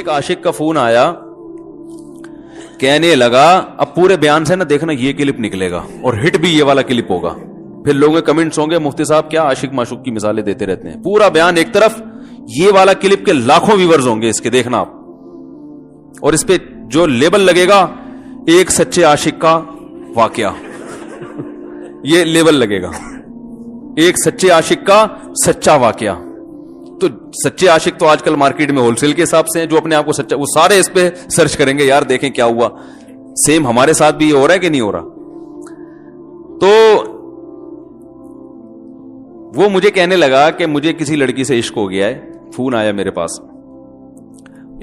ایک عاشق کا فون آیا, کہنے لگا, اب پورے بیان سے نا دیکھنا یہ کلپ نکلے گا اور ہٹ بھی یہ والا کلپ ہوگا, پھر لوگوں کے کمنٹس ہوں گے مفتی صاحب کیا عاشق معشوق کی مثالیں دیتے رہتے ہیں. پورا بیان ایک طرف, یہ والا کلپ کے لاکھوں ویورز ہوں گے اس کے, دیکھنا آپ, اور اس پہ جو لیبل لگے گا ایک سچے عاشق کا واقعہ, یہ لیبل لگے گا, ایک سچے عاشق کا سچا واقعہ. تو سچے عاشق تو آج کل مارکیٹ میں ہول سیل کے حساب سے ہیں, جو اپنے آپ کو سچا, وہ سارے اس پہ سرچ کریں گے یار دیکھیں کیا ہوا. سیم ہمارے ساتھ بھی یہ ہو رہا ہے کہ نہیں ہو رہا. تو وہ مجھے کہنے لگا کہ مجھے کسی لڑکی سے عشق ہو گیا ہے, فون آیا میرے پاس,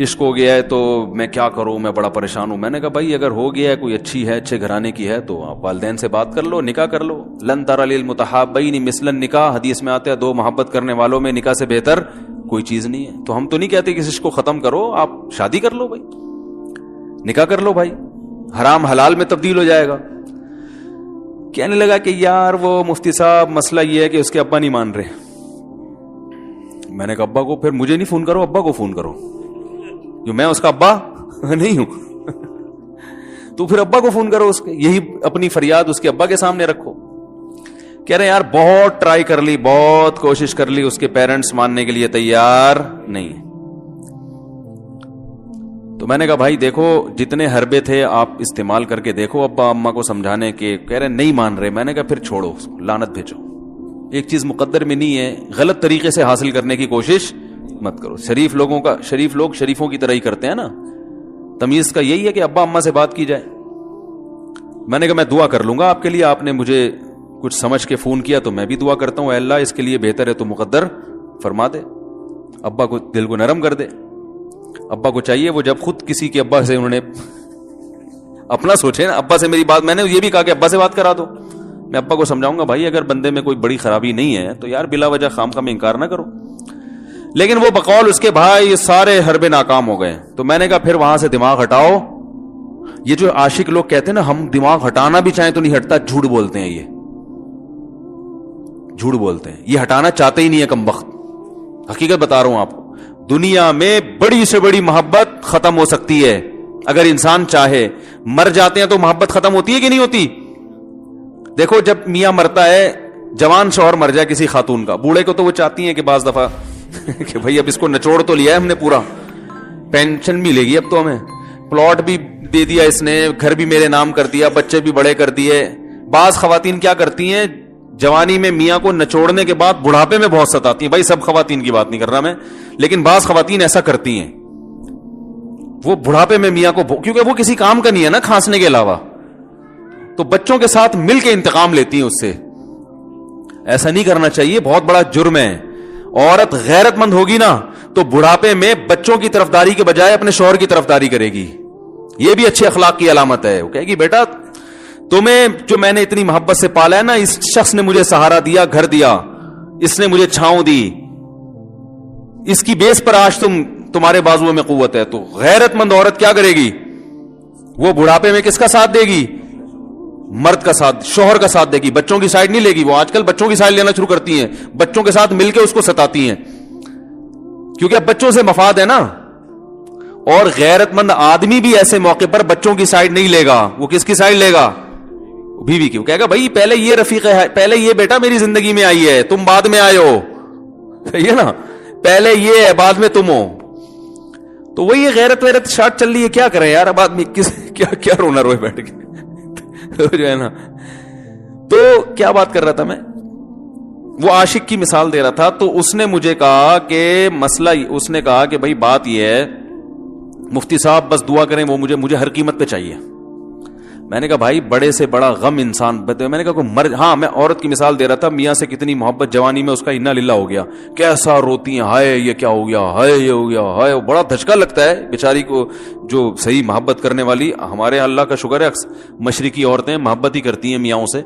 عشق ہو گیا ہے تو میں کیا کروں, میں بڑا پریشان ہوں. میں نے کہا بھائی اگر ہو گیا ہے, کوئی اچھی ہے, اچھے گھرانے کی ہے, تو آپ والدین سے بات کر لو, نکاح کر لو. لن تر للمتحابین مثل النکاح, حدیث میں آتا ہے دو محبت کرنے والوں میں نکاح سے بہتر کوئی چیز نہیں ہے. تو ہم تو نہیں کہتے کہ اس عشق کو ختم کرو, آپ شادی کر لو بھائی, نکاح کر لو بھائی, حرام حلال میں تبدیل ہو جائے گا. کہنے لگا کہ یار وہ مفتی صاحب مسئلہ یہ ہے کہ اس کے ابا نہیں مان رہے. میں نے کہا ابا کو, پھر مجھے نہیں فون کرو, ابا کو فون کرو, جو میں اس کا ابا نہیں ہوں. تو پھر ابا کو فون کرو, اس کے یہی اپنی فریاد اس کے ابا کے سامنے رکھو. کہہ رہے یار بہت ٹرائی کر لی, بہت کوشش کر لی, اس کے پیرنٹس ماننے کے لیے تیار نہیں. تو میں نے کہا بھائی دیکھو جتنے حربے تھے آپ استعمال کر کے دیکھو ابا اماں کو سمجھانے کے. کہہ رہے نہیں مان رہے. میں نے کہا پھر چھوڑو, لعنت بھیجو. ایک چیز مقدر میں نہیں ہے, غلط طریقے سے حاصل کرنے کی کوشش مت کرو. شریف لوگ شریفوں کی طرح ہی کرتے ہیں نا. تمیز کا یہی ہے کہ ابا اماں سے بات کی جائے. میں نے کہا میں دعا کر لوں گا آپ کے لیے, آپ نے مجھے کچھ سمجھ کے فون کیا تو میں بھی دعا کرتا ہوں, اے اللہ اس کے لیے بہتر ہے تو مقدر فرما دے, ابا کو دل کو نرم کر دے. ابا کو چاہیے وہ جب خود کسی کے ابا سے انہوں نے اپنا سوچے نا, ابا سے میری بات, میں نے یہ بھی کہا کہ ابا سے بات کرا دو. میں ابا کو سمجھاؤں گا بھائی اگر بندے میں کوئی بڑی خرابی نہیں ہے تو یار بلا وجہ خام خام انکار نہ کرو. لیکن وہ بقول اس کے بھائی سارے حربے ناکام ہو گئے. تو میں نے کہا پھر وہاں سے دماغ ہٹاؤ. یہ جو عاشق لوگ کہتے ہیں نا ہم دماغ ہٹانا بھی چاہیں تو نہیں ہٹتا, جھوٹ بولتے ہیں, یہ جھوٹ بولتے ہیں, یہ ہٹانا چاہتے ہی نہیں ہے کم بخت. حقیقت بتا رہا ہوں آپ کو, دنیا میں بڑی سے بڑی محبت ختم ہو سکتی ہے اگر انسان چاہے. مر جاتے ہیں تو محبت ختم ہوتی ہے کہ نہیں ہوتی؟ دیکھو جب میاں مرتا ہے, جوان شوہر مر جائے کسی خاتون کا, بوڑھے کو تو وہ چاہتی ہیں کہ بعض دفعہ کہ بھائی اب اس کو نچوڑ تو لیا ہے ہم نے, پورا پینشن ملے گی اب تو ہمیں, پلاٹ بھی دے دیا اس نے, گھر بھی میرے نام کر دیا, بچے بھی بڑے کر دیے. بعض خواتین کیا کرتی ہیں, جوانی میں میاں کو نچوڑنے کے بعد بڑھاپے میں بہت ستاتی ہیں. بھائی سب خواتین کی بات نہیں کر رہا میں, لیکن بعض خواتین ایسا کرتی ہیں, وہ بڑھاپے میں میاں کو, کیونکہ وہ کسی کام کا نہیں ہے نا کھانسنے کے علاوہ, تو بچوں کے ساتھ مل کے انتقام لیتی ہیں اس سے. ایسا نہیں کرنا چاہیے, بہت بڑا جرم ہے. عورت غیرت مند ہوگی نا تو بڑھاپے میں بچوں کی طرفداری کے بجائے اپنے شوہر کی طرفداری کرے گی. یہ بھی اچھے اخلاق کی علامت ہے. وہ کہے گی بیٹا تمہیں جو میں نے اتنی محبت سے پالا ہے نا, اس شخص نے مجھے سہارا دیا, گھر دیا, اس نے مجھے چھاؤں دی, اس کی بیس پر آج تمہارے بازو میں قوت ہے. تو غیرت مند عورت کیا کرے گی, وہ بڑھاپے میں کس کا ساتھ دے گی؟ مرد کا ساتھ, شوہر کا ساتھ دے گی, بچوں کی سائیڈ نہیں لے گی. وہ آج کل بچوں کی سائیڈ لینا شروع کرتی ہیں, بچوں کے ساتھ مل کے اس کو ستاتی ہیں, کیونکہ اب بچوں سے مفاد ہے نا. اور غیرت مند آدمی بھی ایسے موقع پر بچوں کی سائیڈ نہیں لے گا. وہ کس کی سائیڈ لے گا؟ بیوی کی. وہ کہے گا بھائی پہلے یہ رفیق ہے, پہلے یہ بیٹا میری زندگی میں آئی ہے, تم بعد میں آئے ہو, صحیح ہے نا, پہلے یہ ہے بعد میں تم ہو. تو وہی غیرت ویرت شارٹ چل رہی ہے. کیا کریں یار اب آدمی کیا رونا روئے بیٹھ کے جو ہے نا. تو کیا بات کر رہا تھا میں, وہ عاشق کی مثال دے رہا تھا. تو اس نے مجھے کہا کہ مسئلہ, اس نے کہا کہ بھائی بات یہ ہے مفتی صاحب بس دعا کریں, وہ مجھے ہر قیمت پہ چاہیے. میں نے کہا بھائی بڑے سے بڑا غم انسان, میں نے کہا کوئی ہاں میں عورت کی مثال دے رہا تھا, میاں سے کتنی محبت جوانی میں اس کا انا للہ ہو گیا, کیسا روتی ہیں, ہائے یہ کیا ہو گیا, ہائے یہ ہو گیا, ہائے. بڑا دھچکا لگتا ہے بیچاری کو, جو صحیح محبت کرنے والی. ہمارے اللہ کا شکر ہے مشرقی عورتیں محبت ہی کرتی ہیں میاں سے,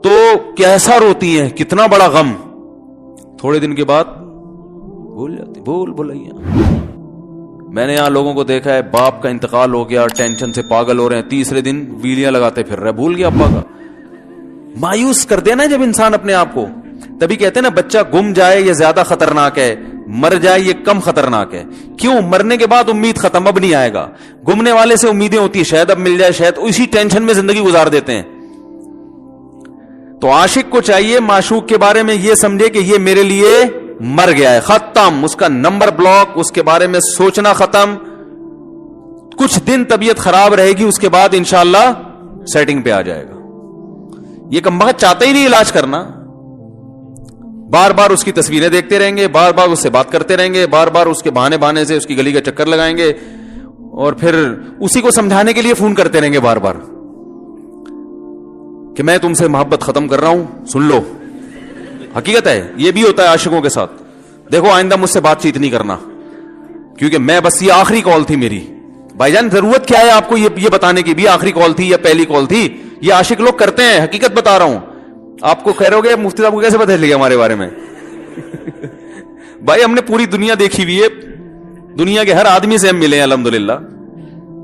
تو کیسا روتی ہیں, کتنا بڑا غم. تھوڑے دن کے بعد بھول جاتی, بھولائیاں. میں نے یہاں لوگوں کو دیکھا ہے, باپ کا انتقال ہو گیا, ٹینشن سے پاگل ہو رہے ہیں, تیسرے دن ویلیاں لگاتے پھر رہے, بھول گیا ابا کا. مایوس کر دینا جب انسان اپنے آپ کو. تبھی کہتے ہیں نا بچہ گم جائے یہ زیادہ خطرناک ہے, مر جائے یہ کم خطرناک ہے. کیوں؟ مرنے کے بعد امید ختم, اب نہیں آئے گا. گمنے والے سے امیدیں ہوتی ہیں شاید اب مل جائے, شاید اسی ٹینشن میں زندگی گزار دیتے ہیں. تو عاشق کو چاہیے معشوق کے بارے میں یہ سمجھے کہ یہ میرے لیے مر گیا ہے, ختم, اس کا نمبر بلاک, اس کے بارے میں سوچنا ختم. کچھ دن طبیعت خراب رہے گی, اس کے بعد انشاءاللہ سیٹنگ پہ آ جائے گا. یہ کمبخت چاہتا ہی نہیں علاج کرنا, بار بار اس کی تصویریں دیکھتے رہیں گے, بار بار اس سے بات کرتے رہیں گے, بار بار اس کے بہانے سے اس کی گلی کا چکر لگائیں گے, اور پھر اسی کو سمجھانے کے لیے فون کرتے رہیں گے بار بار کہ میں تم سے محبت ختم کر رہا ہوں, سن لو. حقیقت ہے, یہ بھی ہوتا ہے عاشقوں کے ساتھ. دیکھو آئندہ مجھ سے بات چیت نہیں کرنا, کیونکہ میں بس یہ آخری کال تھی میری. بھائی جان ضرورت کیا ہے آپ کو یہ بتانے کی بھی آخری کال تھی یا پہلی کال تھی؟ یہ عاشق لوگ کرتے ہیں, حقیقت بتا رہا ہوں. آپ کو کہہ رہے ہو گے مفتی صاحب کو کیسے پتہ چل گیا ہمارے بارے میں؟ بھائی ہم نے پوری دنیا دیکھی ہوئی ہے, دنیا کے ہر آدمی سے ہم ملے ہیں الحمدللہ,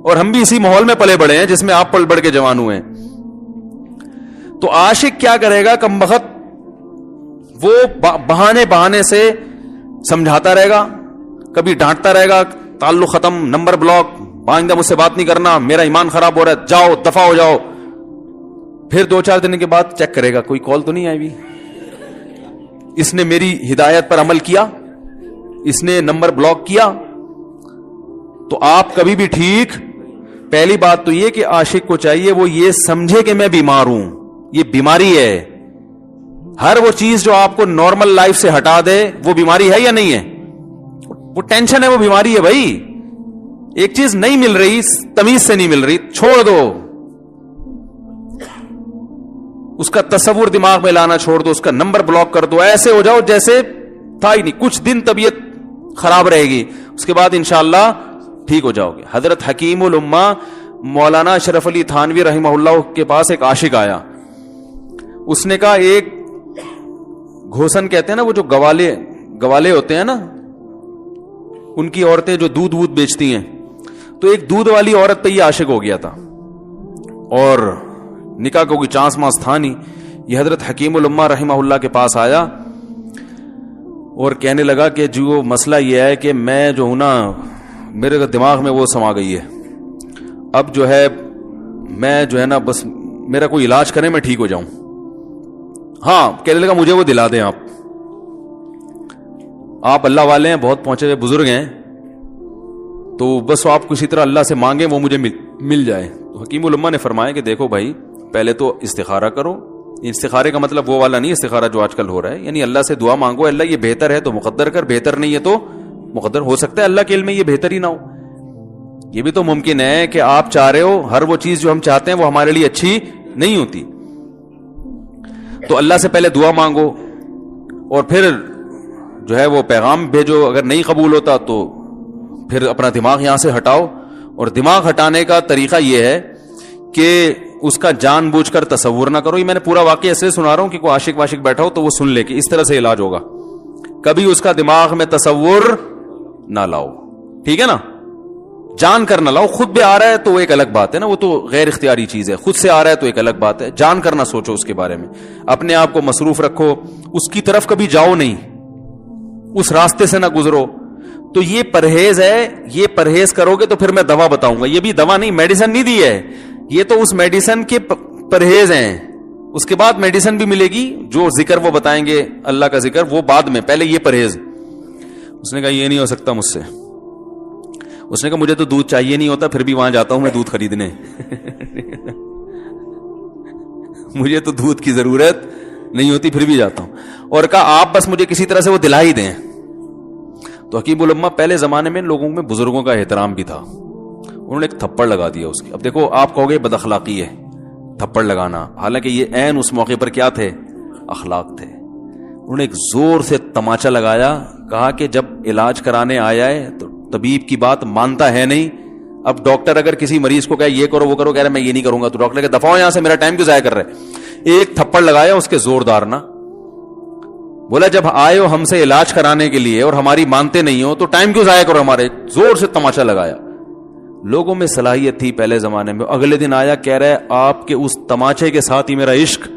اور ہم بھی اسی ماحول میں پلے بڑے ہیں جس میں آپ پل بڑھ کے جوان ہوئے ہیں. تو عاشق کیا کرے گا کمبخت, وہ بہانے سے سمجھاتا رہے گا, کبھی ڈانٹتا رہے گا, تعلق ختم, نمبر بلاک, آئندہ مجھ سے بات نہیں کرنا, میرا ایمان خراب ہو رہا ہے, جاؤ دفع ہو جاؤ. پھر 2-4 دن کے بعد چیک کرے گا کوئی کال تو نہیں آئی بھی, اس نے میری ہدایت پر عمل کیا, اس نے نمبر بلاک کیا. تو آپ کبھی بھی ٹھیک. پہلی بات تو یہ کہ عاشق کو چاہیے وہ یہ سمجھے کہ میں بیمار ہوں, یہ بیماری ہے. ہر وہ چیز جو آپ کو نارمل لائف سے ہٹا دے وہ بیماری ہے یا نہیں ہے؟ وہ ٹینشن ہے, وہ بیماری ہے بھائی. ایک چیز نہیں مل رہی, تمیز سے نہیں مل رہی, چھوڑ دو, اس کا تصور دماغ میں لانا چھوڑ دو, اس کا نمبر بلاک کر دو, ایسے ہو جاؤ جیسے تھا ہی نہیں. کچھ دن طبیعت خراب رہے گی, اس کے بعد انشاءاللہ ٹھیک ہو جاؤ گے. حضرت حکیم الامہ مولانا اشرف علی تھانوی رحمہ اللہ کے پاس ایک عاشق آیا. اس نے کہا ایک گھوسن کہتے ہیں نا, وہ جو گوالے ہوتے ہیں نا, ان کی عورتیں جو دودھ بیچتی ہیں, تو ایک دودھ والی عورت پہ یہ عاشق ہو گیا تھا, اور نکاح کو کوئی چانس ماس تھا نہیں. یہ حضرت حکیم الامہ رحمہ اللہ کے پاس آیا اور کہنے لگا کہ جو مسئلہ یہ ہے کہ میں جو ہوں نا, میرے دماغ میں وہ سما گئی ہے, اب جو ہے میں جو ہے نا بس میرا کوئی علاج کریں میں ٹھیک ہو جاؤں. ہاں, کہنے لگا مجھے وہ دلا دیں آپ اللہ والے ہیں, بہت پہنچے ہوئے بزرگ ہیں, تو بس آپ کسی طرح اللہ سے مانگیں وہ مجھے مل جائے. تو حکیم الامہ نے فرمایا کہ دیکھو بھائی, پہلے تو استخارہ کرو. استخارے کا مطلب وہ والا نہیں استخارہ جو آج کل ہو رہا ہے, یعنی اللہ سے دعا مانگو, اللہ یہ بہتر ہے تو مقدر کر, بہتر نہیں ہے تو مقدر. ہو سکتا ہے اللہ کے علم میں یہ بہتر ہی نہ ہو, یہ بھی تو ممکن ہے کہ آپ چاہ رہے ہو ہر وہ چیز جو ہم چاہتے ہیں وہ ہمارے لیے اچھی نہیں ہوتی. تو اللہ سے پہلے دعا مانگو, اور پھر جو ہے وہ پیغام بھیجو. اگر نہیں قبول ہوتا تو پھر اپنا دماغ یہاں سے ہٹاؤ. اور دماغ ہٹانے کا طریقہ یہ ہے کہ اس کا جان بوجھ کر تصور نہ کرو. یہ میں نے پورا واقعہ ایسے سنا رہا ہوں کہ کوئی عاشق واشق بیٹھا ہو تو وہ سن لے کہ اس طرح سے علاج ہوگا. کبھی اس کا دماغ میں تصور نہ لاؤ, ٹھیک ہے نا, جان کر نہ لاؤ. خود بھی آ رہا ہے تو وہ ایک الگ بات ہے نا, وہ تو غیر اختیاری چیز ہے. خود سے آ رہا ہے تو ایک الگ بات ہے. جان کر نہ سوچو اس کے بارے میں, اپنے آپ کو مصروف رکھو, اس کی طرف کبھی جاؤ نہیں, اس راستے سے نہ گزرو. تو یہ پرہیز ہے, یہ پرہیز کرو گے تو پھر میں دوا بتاؤں گا. یہ بھی دوا نہیں, میڈیسن نہیں دی ہے, یہ تو اس میڈیسن کے پرہیز ہیں. اس کے بعد میڈیسن بھی ملے گی, جو ذکر وہ بتائیں گے اللہ کا ذکر وہ بعد میں, پہلے یہ پرہیز. اس نے کہا یہ نہیں ہو سکتا مجھ سے. اس نے کہا مجھے تو دودھ چاہیے نہیں ہوتا, پھر بھی وہاں جاتا ہوں میں دودھ خریدنے. مجھے تو دودھ کی ضرورت نہیں ہوتی, پھر بھی جاتا ہوں. اور کہا آپ بس مجھے کسی طرح سے وہ دلا ہی دیں. تو حکیم الامہ پہلے زمانے میں لوگوں میں بزرگوں کا احترام بھی تھا, انہوں نے ایک تھپڑ لگا دیا اس کی. اب دیکھو آپ کہو گے بد اخلاقی ہے تھپڑ لگانا, حالانکہ یہ عین اس موقع پر کیا تھے, اخلاق تھے. انہوں نے ایک زور سے تماچا لگایا, کہا کہ جب علاج کرانے آیا ہے تو طبیب کی بات مانتا ہے نہیں. اب ڈاکٹر اگر کسی مریض کو کہے یہ کرو وہ کرو, کہہ رہا میں یہ نہیں کروں گا, تو ڈاکٹر کہ دفعہ ہو یہاں سے, میرا ٹائم کیوں ضائع کر رہے. ایک تھپڑ لگایا اس کے زوردار نا, بولا جب آئے ہو ہم سے علاج کرانے کے لیے اور ہماری مانتے نہیں ہو تو ٹائم کیوں ضائع کرو ہمارے. زور سے تماچا لگایا. لوگوں میں صلاحیت تھی پہلے زمانے میں. اگلے دن آیا, کہہ رہا ہے آپ کے اس تماچے کے ساتھ ہی میرا عشق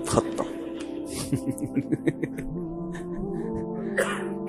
ختم.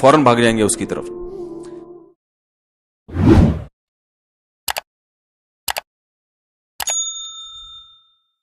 فوراً بھاگ جائیں گے اس کی طرف.